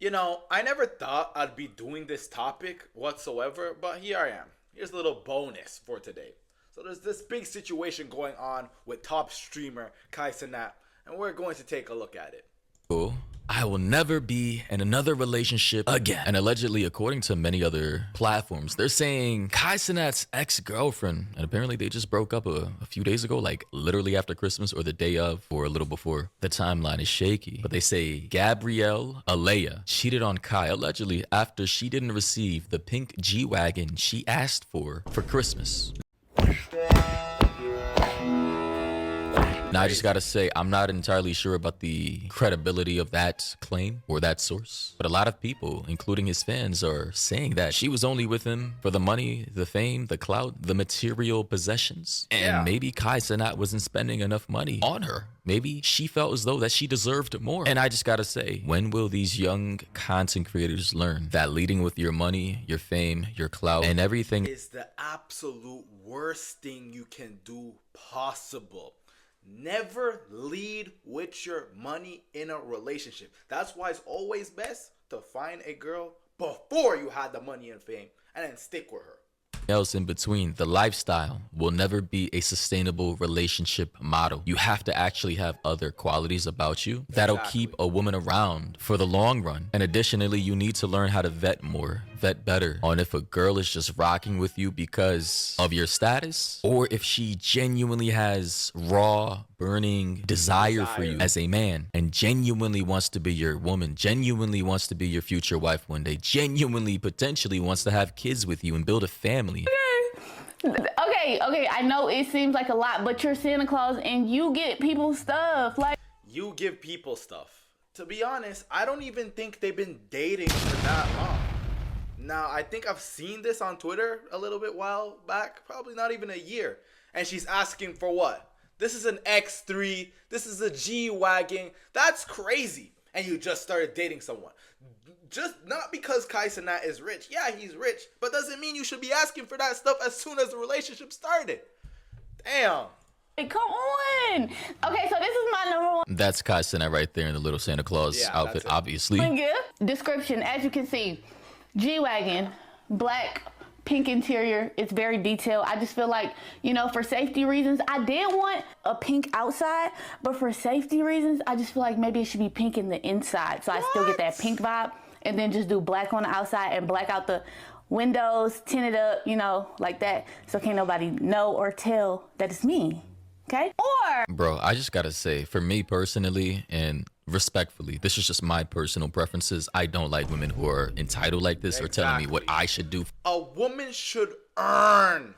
You know, I never thought I'd be doing this topic whatsoever, but here I am. Here's a little bonus for today. So there's this big situation going on with top streamer Kai Cenat, and we're going to take a look at it. I will never be in another relationship again. And allegedly, according to many other platforms, they're saying Kai Cenat's ex-girlfriend, and apparently they just broke up a few days ago, like literally after Christmas or the day of or a little before. The timeline is shaky, but they say Gabrielle Alea cheated on Kai allegedly after she didn't receive the pink G-Wagon she asked for Christmas. Now, I just gotta say, I'm not entirely sure about the credibility of that claim or that source, but a lot of people, including his fans, are saying that she was only with him for the money, the fame, the clout, the material possessions, and maybe Kai Cenat wasn't spending enough money on her. Maybe she felt as though that she deserved more. And I just gotta say, when will these young content creators learn that leading with your money, your fame, your clout, and everything is the absolute worst thing you can do possible? Never lead with your money in a relationship. That's why it's always best to find a girl before you had the money and fame and then stick with her. Else in between. The lifestyle will never be a sustainable relationship model. You have to actually have other qualities about you that'll keep a woman around for the long run. And additionally, you need to learn how to vet more, vet better on if a girl is just rocking with you because of your status, or if she genuinely has raw, burning desire for you as a man and genuinely wants to be your woman, genuinely wants to be your future wife one day, genuinely potentially wants to have kids with you and build a family. Okay, I know it seems like a lot, but you're Santa Claus and you get people stuff. Like, you give people stuff. To be honest, I don't even think they've been dating for that long. Now, I think I've seen this on Twitter a little bit while back, probably not even a year. And she's asking for what? This is an X3. This is a G-Wagon. That's crazy. And you just started dating someone. Just not because Kai Cenat is rich. Yeah, he's rich. But doesn't mean you should be asking for that stuff as soon as the relationship started. Damn. hey, come on. Okay, so this is my number one. That's Kai Cenat right there in the little Santa Claus outfit, obviously. Gift. Description, as you can see, G-Wagon, black, pink interior. It's very detailed. I just feel like, you know, for safety reasons, I did want a pink outside, but for safety reasons, I just feel like maybe it should be pink in the inside, so I still get that pink vibe, and then just do black on the outside and black out the windows, tint it up, you know, like that, so can't nobody know or tell that it's me. Okay? Or bro, I just gotta say, for me personally, and respectfully, this is just my personal preferences. I don't like women who are entitled like this or telling me what I should do. A woman should earn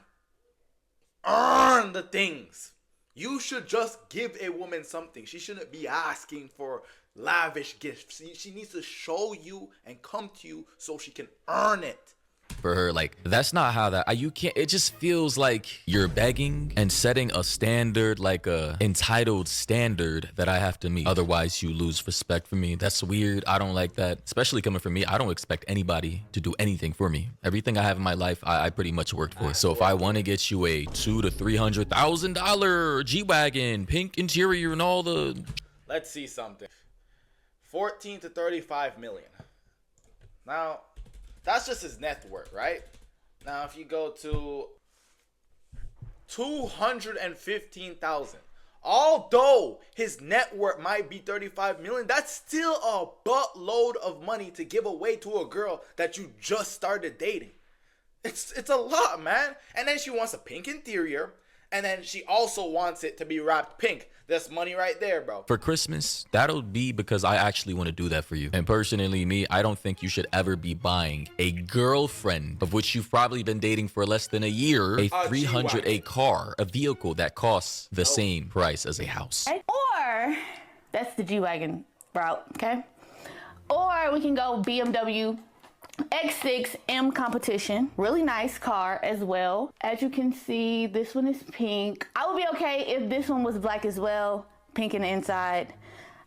the things. You should just give a woman something. She shouldn't be asking for lavish gifts. She needs to show you and come to you so she can earn it. For her, like, that's not how that you can't. It just feels like you're begging and setting a standard, like a entitled standard that I have to meet, otherwise you lose respect for me. That's weird. I don't like that, especially coming from me. I don't expect anybody to do anything for me. Everything I have in my life, I pretty much worked for. So if I want to get you a $200,000 to $300,000 G-Wagon, pink interior and all the, let's see something. 14 to 35 million. Now, that's just his net worth, right? Now, if you go to 215,000, although his net worth might be 35 million, that's still a buttload of money to give away to a girl that you just started dating. It's a lot, man. And then she wants a pink interior, and then she also wants it to be wrapped pink. That's money right there, bro. For Christmas, that'll be because I actually want to do that for you. And personally, me, I don't think you should ever be buying a girlfriend of which you've probably been dating for less than a year, a 300, car, a vehicle that costs the same price as a house. Or, that's the G-Wagon route, okay? Or we can go BMW X6 M competition. Really nice car as well. As you can see, this one is pink. I would be okay if this one was black as well, pink in the inside.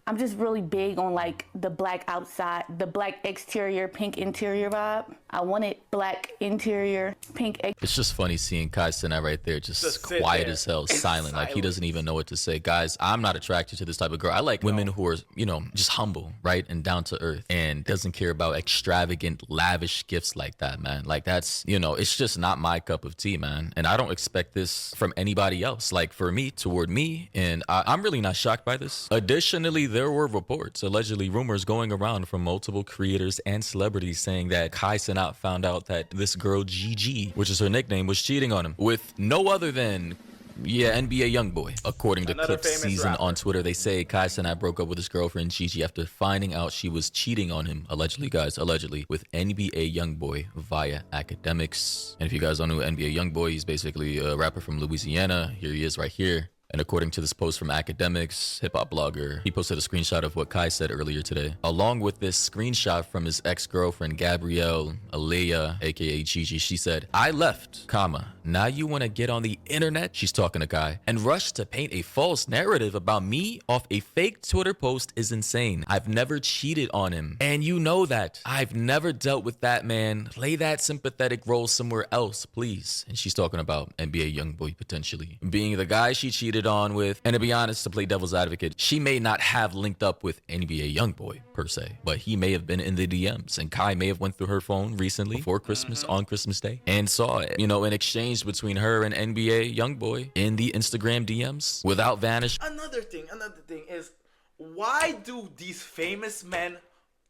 I'm just really big on like the black outside, the black exterior, pink interior vibe. I wanted black interior, pink It's just funny seeing Kai Cenat right there, just quiet as hell, silent. Like he doesn't even know what to say. Guys, I'm not attracted to this type of girl. I like women who are, you know, just humble, right? And down to earth and doesn't care about extravagant, lavish gifts like that, man. Like that's, you know, it's just not my cup of tea, man. And I don't expect this from anybody else. Like for me, toward me, and I'm really not shocked by this. Additionally, there were reports, allegedly rumors going around from multiple creators and celebrities saying that Kai Cenat found out that this girl Gigi, which is her nickname, was cheating on him with no other than NBA Youngboy. According to Another Clips Season rapper on Twitter, they say Kai Cenat broke up with his girlfriend Gigi after finding out she was cheating on him, allegedly, guys, allegedly, with NBA Youngboy via academics. And if you guys don't know NBA Youngboy, he's basically a rapper from Louisiana. Here he is right here. And according to this post from Academics, hip-hop blogger, he posted a screenshot of what Kai said earlier today. Along with this screenshot from his ex-girlfriend, Gabrielle Alea, aka Gigi, she said, "I left, comma, now you want to get on the internet," she's talking to Kai, "and rush to paint a false narrative about me off a fake Twitter post is insane. I've never cheated on him. And you know that. I've never dealt with that man. Play that sympathetic role somewhere else, please." And she's talking about NBA Youngboy potentially being the guy she cheated on with. And to be honest, to play devil's advocate, she may not have linked up with NBA Youngboy per se, but he may have been in the DMs, and Kai may have went through her phone recently before Christmas, on Christmas Day, and saw it, you know, an exchange between her and NBA Youngboy in the Instagram DMs without vanish. Another thing is, why do these famous men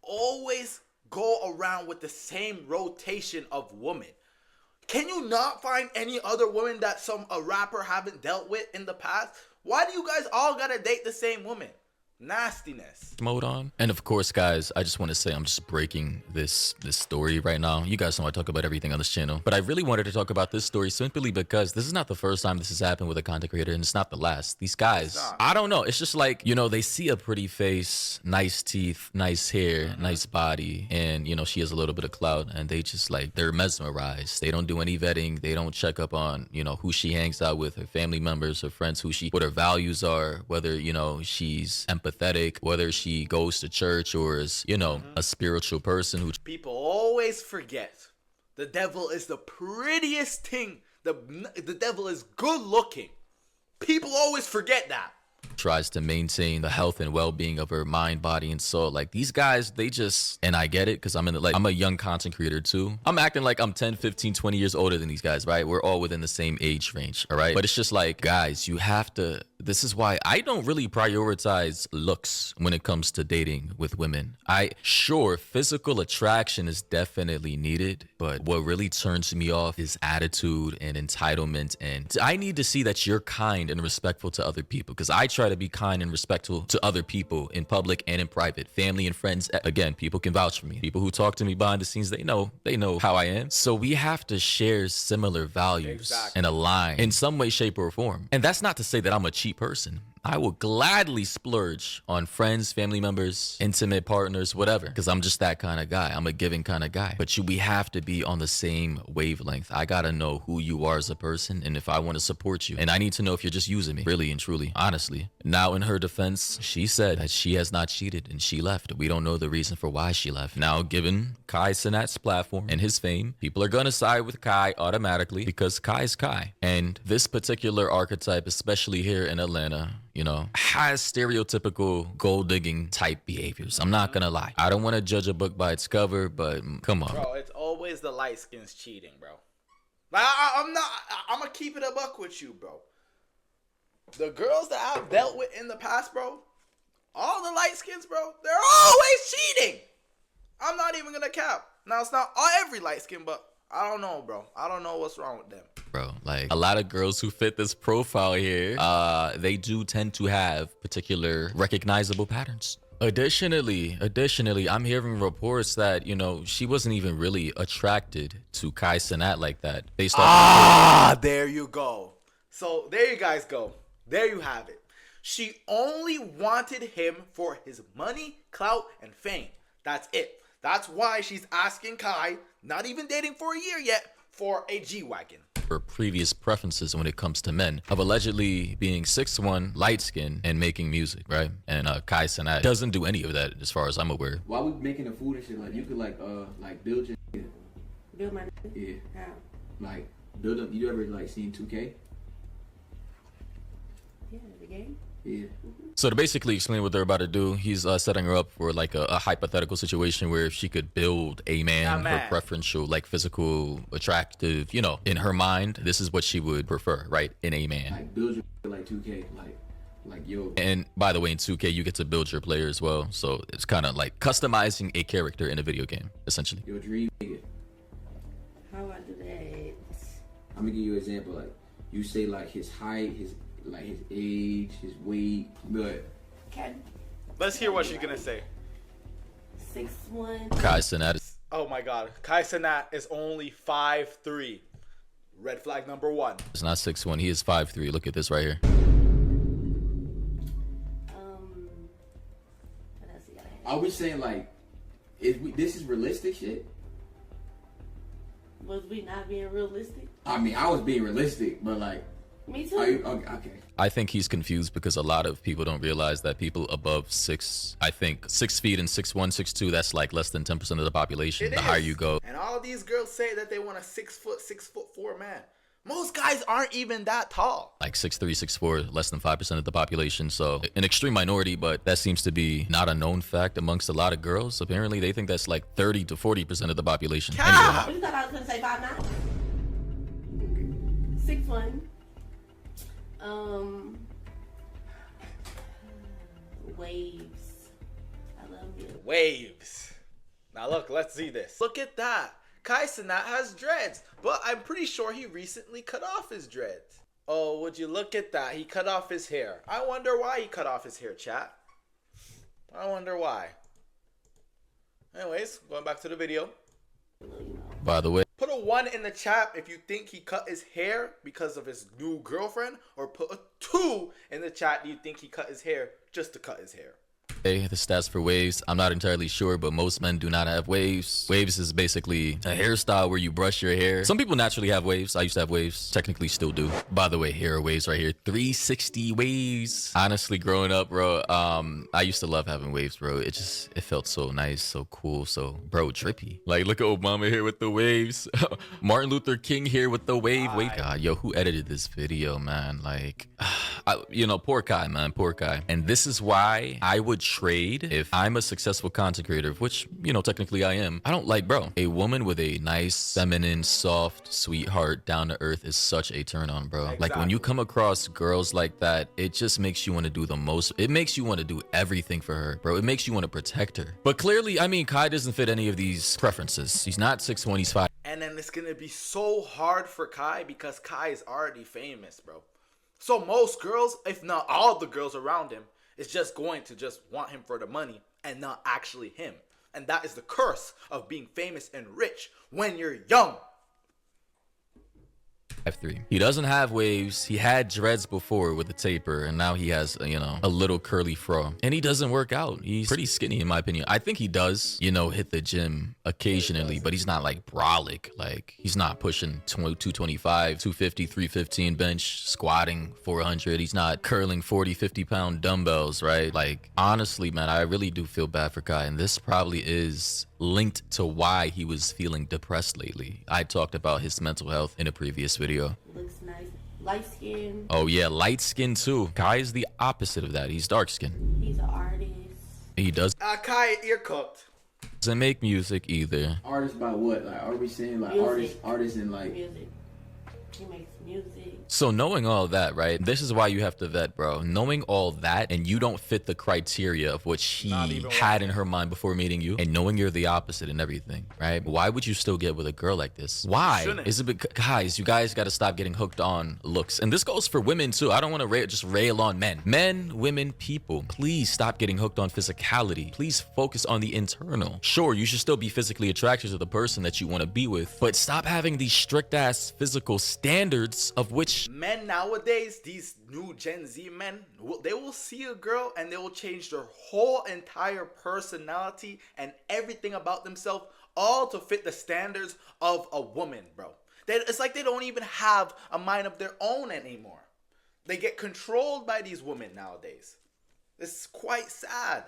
always go around with the same rotation of women? Can you not find any other woman that a rapper haven't dealt with in the past? Why do you guys all gotta date the same woman? Nastiness. Mode on. And of course, guys, I just want to say I'm just breaking this story right now. You guys know I talk about everything on this channel, but I really wanted to talk about this story simply because this is not the first time this has happened with a content creator, and it's not the last. These guys, I don't know, it's just like, you know, they see a pretty face, nice teeth, nice hair, nice body, and you know, she has a little bit of clout, and they just like, they're mesmerized. They don't do any vetting. They don't check up on, you know, who she hangs out with, her family members, her friends, what her values are, whether, you know, she's empathetic, whether she goes to church or is, you know, a spiritual person who... People always forget the devil is the prettiest thing. The devil is good looking. People always forget that. Tries to maintain the health and well-being of her mind, body, and soul. Like these guys, they just, and I get it because I'm a young content creator too. I'm acting like I'm 10, 15, 20 years older than these guys, right? We're all within the same age range, all right? But it's just like, guys, you have to, this is why I don't really prioritize looks when it comes to dating with women. Sure, physical attraction is definitely needed, but what really turns me off is attitude and entitlement. And I need to see that you're kind and respectful to other people, because I try to be kind and respectful to other people in public and in private, family and friends. Again, people can vouch for me. People who talk to me behind the scenes, they know how I am. So we have to share similar values and align in some way, shape, or form. And that's not to say that I'm a cheap person. I will gladly splurge on friends, family members, intimate partners, whatever, because I'm just that kind of guy. I'm a giving kind of guy. But we have to be on the same wavelength. I gotta know who you are as a person and if I want to support you. And I need to know if you're just using me, really and truly, honestly. Now, in her defense, she said that she has not cheated and she left. We don't know the reason for why she left. Now, given Kai Cenat's platform and his fame, people are gonna side with Kai automatically because Kai's Kai. And this particular archetype, especially here in Atlanta, you know, has stereotypical gold digging type behaviors. I'm not gonna lie. I don't want to judge a book by its cover, but come on. Bro, it's always the light skins cheating, bro. Like, I'm gonna keep it a buck with you, bro. The girls that I've dealt with in the past, bro, all the light skins, bro, they're always cheating. I'm not even gonna cap. Now, it's not every light skin, but I don't know, bro. I don't know what's wrong with them. Bro, like a lot of girls who fit this profile here, they do tend to have particular recognizable patterns. Additionally, I'm hearing reports that, you know, she wasn't even really attracted to Kai Cenat like that. They started there you go. So there you guys go. There you have it. She only wanted him for his money, clout, and fame. That's it. That's why she's asking Kai, not even dating for a year yet, for a G-Wagon. her previous preferences when it comes to men, of allegedly being 6'1", light-skinned, and making music, right? And Kai Cenat doesn't do any of that as far as I'm aware. Why we making the food and shit? Like, you could like build your Build my yeah. How? Like build up. You ever like seen 2K? Yeah, the game. Yeah. So to basically explain what they're about to do, he's setting her up for like a hypothetical situation where if she could build a man, her preferential, like physical, attractive, you know, in her mind, this is what she would prefer, right? In a man. Like build your like 2K, like yo. And by the way, in 2K, you get to build your player as well. So it's kind of like customizing a character in a video game, essentially. Your dream nigga. How I do that? I'm gonna give you an example. Like you say like his height, his age, his weight, but let's hear what she's gonna say. 6'1". Kai Cenat is, oh my god, Kai Cenat is only 5'3". Red flag number 1. it's not 6'1", he is 5'3". Look at this right here. What else you gotta have? are we saying like, this is realistic shit? Was we not being realistic? I mean, I was being realistic, but like, Me too. are you okay? I think he's confused because a lot of people don't realize that people above 6, I think 6 feet and 6'1", 6'2", that's like less than 10% of the population. The higher you go. And all these girls say that they want a 6'4" man. Most guys aren't even that tall. Like 6'3", 6'4", less than 5% of the population. So an extreme minority, but that seems to be not a known fact amongst a lot of girls. Apparently they think that's like 30 to 40% of the population. Anyway. What you thought I was gonna say 5'9"? 6'1". Waves. I love you. Waves. Now look, let's see this. Look at that. Kai Cenat has dreads, but I'm pretty sure he recently cut off his dreads. Oh, would you look at that? He cut off his hair. I wonder why he cut off his hair, chat. I wonder why. Anyways, going back to the video. By the way, Put a 1 in the chat if you think he cut his hair because of his new girlfriend, or put a 2 in the chat. Do you think he cut his hair just to cut his hair? the stats for waves, I'm not entirely sure, but most men do not have waves. Waves is basically a hairstyle where you brush your hair. Some people naturally have waves. I used to have waves, technically still do. By the way, here are waves right here. 360 waves. Honestly, growing up, bro, I used to love having waves, bro. It felt so nice, so cool, so, bro, drippy. Like, look at Obama here with the waves. Martin Luther King here with the wave. Wait, God, yo, who edited this video, man? Like, you know, poor Kai, man, poor Kai. And this is why I would trade if I'm a successful content creator, which, you know, technically I am. I don't like, bro, a woman with a nice, feminine, soft, sweetheart, down to earth is such a turn on, bro. Like when you come across girls like that, it just makes you want to do the most. It makes you want to do everything for her, bro. It makes you want to protect her. But clearly, I mean, Kai doesn't fit any of these preferences. He's not 6'1", he's 5. And then it's gonna be so hard for Kai because Kai is already famous, bro. So most girls, if not all the girls around him, is just going to just want him for the money and not actually him. And that is the curse of being famous and rich when you're young. 5'3". He doesn't have waves. He had dreads before with a taper, and now he has, you know, a little curly fro. And he doesn't work out. He's pretty skinny in my opinion. I think he does, you know, hit the gym occasionally, but he's not like brolic. Like, he's not pushing 225, 250, 315 bench, squatting 400. He's not curling 40, 50-pound dumbbells, right? Like, honestly, man, I really do feel bad for Kai, and this probably is linked to why he was feeling depressed lately. I talked about his mental health in a previous video. Looks nice. Light skin. Oh yeah, light skin too. Kai is the opposite of that. He's dark skinned. He's an artist. He doesn't Kai, you're cooked. make music either. Artists by what? Like, are we saying like Music. artists in like Music. He makes music. So knowing all that, right? This is why you have to vet, bro. Knowing all that and you don't fit the criteria of what she had in her mind before meeting you, and knowing you're the opposite and everything, right? Why would you still get with a girl like this? Why? Is it because, guys, you guys got to stop getting hooked on looks. And this goes for women too. I don't want to just rail on men. Men, women, people, please stop getting hooked on physicality. Please focus on the internal. Sure, you should still be physically attracted to the person that you want to be with, but stop having these strict ass physical standards of which Men nowadays, these new Gen Z men, they will see a girl and they will change their whole entire personality and everything about themselves, all to fit the standards of a woman, bro. It's like they don't even have a mind of their own anymore. They get controlled by these women nowadays. It's quite sad.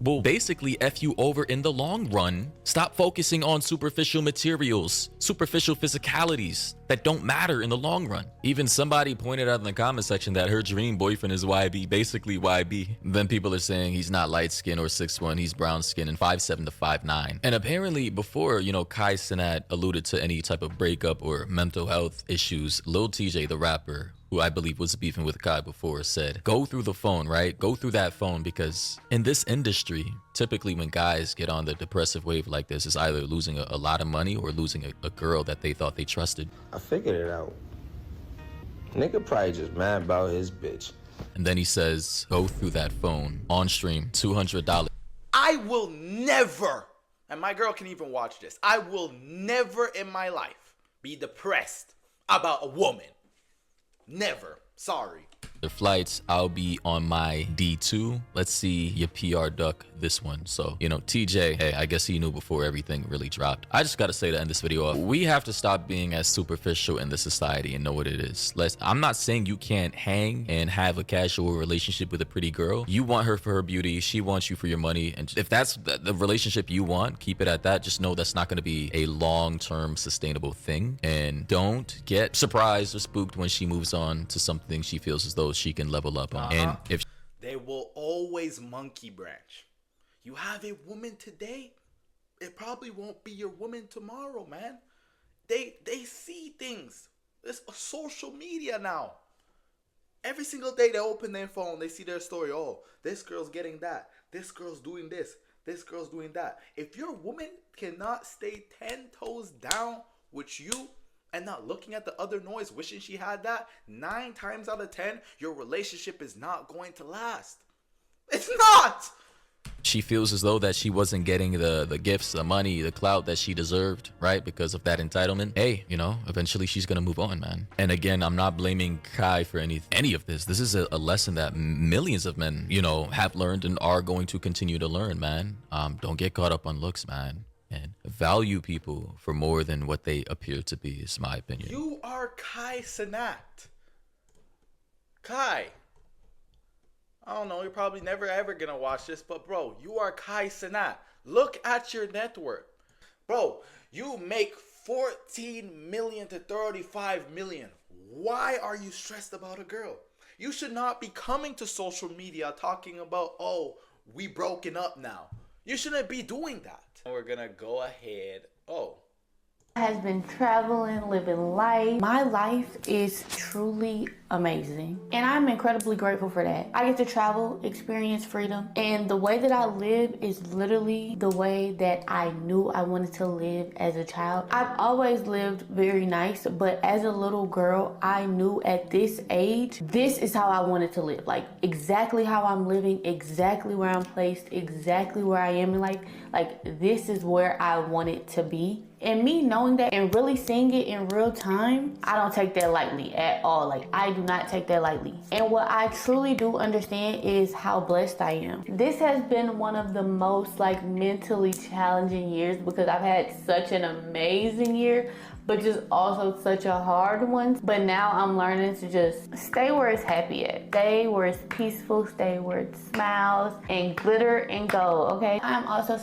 Will basically F you over in the long run. Stop focusing on superficial materials, superficial physicalities that don't matter in the long run. Even somebody pointed out in the comment section that her dream boyfriend is YB, basically YB. Then people are saying he's not light skin or 6'1", he's brown skin and 5'7" to 5'9". And apparently before, Kai Cenat alluded to any type of breakup or mental health issues, Lil TJ, the rapper, who I believe was beefing with Kai before, said, go through the phone, right? Go through that phone, because in this industry, typically when guys get on the depressive wave like this, it's either losing a lot of money or losing a girl that they thought they trusted. I figured it out. Nigga probably just mad about his bitch. And then he says, go through that phone on stream, $200. I will never, and my girl can even watch this, I will never in my life be depressed about a woman. Never. Sorry. The flights, I'll be on my D2. Let's see your PR duck this one. So, TJ, hey, I guess he knew before everything really dropped. I just got to say to end this video off, we have to stop being as superficial in this society and know what it is. I'm not saying you can't hang and have a casual relationship with a pretty girl. You want her for her beauty. She wants you for your money. And if that's the relationship you want, keep it at that. Just know that's not going to be a long-term sustainable thing. And don't get surprised or spooked when she moves on to something she feels as though she can level up on. And if they will always monkey branch. You have a woman today, it probably won't be your woman tomorrow, man. They see things. There's a social media now. Every single day they open their phone, they see their story. Oh, this girl's getting that. This girl's doing this. This girl's doing that. If your woman cannot stay 10 toes down with you, and not looking at the other noise, wishing she had that, 9 times out of 10, your relationship is not going to last. It's not! she feels as though that she wasn't getting the gifts, the money, the clout that she deserved, right? Because of that entitlement. Hey, eventually she's gonna move on, man. And again, I'm not blaming Kai for any of this. This is a lesson that millions of men, have learned and are going to continue to learn, man. Don't get caught up on looks, man. And value people for more than what they appear to be, is my opinion. You are Kai Cenat. Kai. I don't know, you're probably never ever gonna watch this, but bro, you are Kai Cenat. Look at your net worth. Bro, you make 14 million to 35 million. Why are you stressed about a girl? You should not be coming to social media talking about, oh, we broken up now. You shouldn't be doing that. We're gonna go ahead. Has been traveling, living life. My life is truly amazing, and I'm incredibly grateful for that. I get to travel, experience freedom, and the way that I live is literally the way that I knew I wanted to live as a child. I've always lived very nice, but as a little girl, I knew at this age, this is how I wanted to live. Like exactly how I'm living, exactly where I'm placed, exactly where I am in life. Like this is where I want it to be. And me knowing that and really seeing it in real time, I don't take that lightly at all. Like I do not take that lightly. And what I truly do understand is how blessed I am. This has been one of the most mentally challenging years because I've had such an amazing year, but just also such a hard one. But now I'm learning to just stay where it's happy at. Stay where it's peaceful, stay where it smiles and glitter and gold, okay? I'm also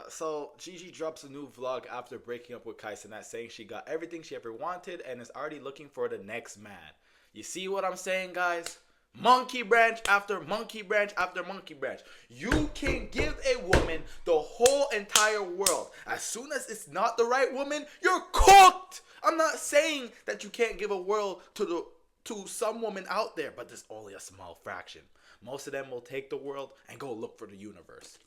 So Gigi drops a new vlog after breaking up with Kai Cenat, saying she got everything she ever wanted and is already looking for the next man. You see what I'm saying, guys? Monkey branch after monkey branch after monkey branch. You can give a woman the whole entire world. As soon as it's not the right woman, you're cooked. I'm not saying that you can't give a world to some woman out there, but there's only a small fraction. Most of them will take the world and go look for the universe.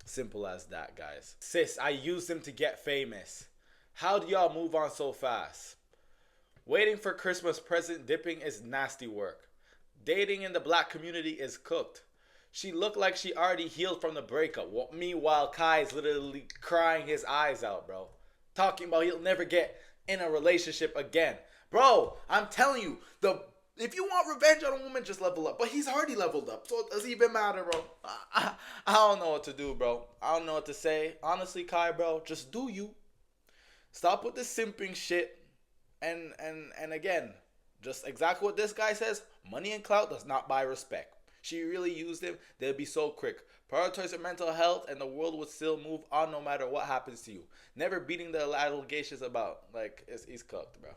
Simple as that, guys. Sis, I used them to get famous. How do y'all move on so fast? Waiting for Christmas present dipping is nasty work. Dating in the black community is cooked. She looked like she already healed from the breakup. Meanwhile, Kai is literally crying his eyes out, bro. Talking about he'll never get in a relationship again. Bro, I'm telling you, if you want revenge on a woman, just level up. But he's already leveled up, so it doesn't even matter, bro. I don't know what to do, bro. I don't know what to say. Honestly, Kai, bro, just do you. Stop with the simping shit. And again, just exactly what this guy says. Money and clout does not buy respect. She really used him. They'd be so quick. Prioritize your mental health and the world would still move on no matter what happens to you. Never beating the allegations about. Like, he's cooked, bro.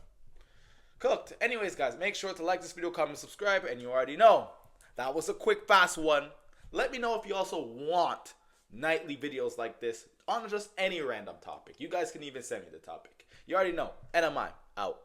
Cooked. Anyways, guys, make sure to like this video, comment, subscribe, and you already know. That was a quick, fast one. Let me know if you also want nightly videos like this on just any random topic. You guys can even send me the topic. You already know. NMI, out.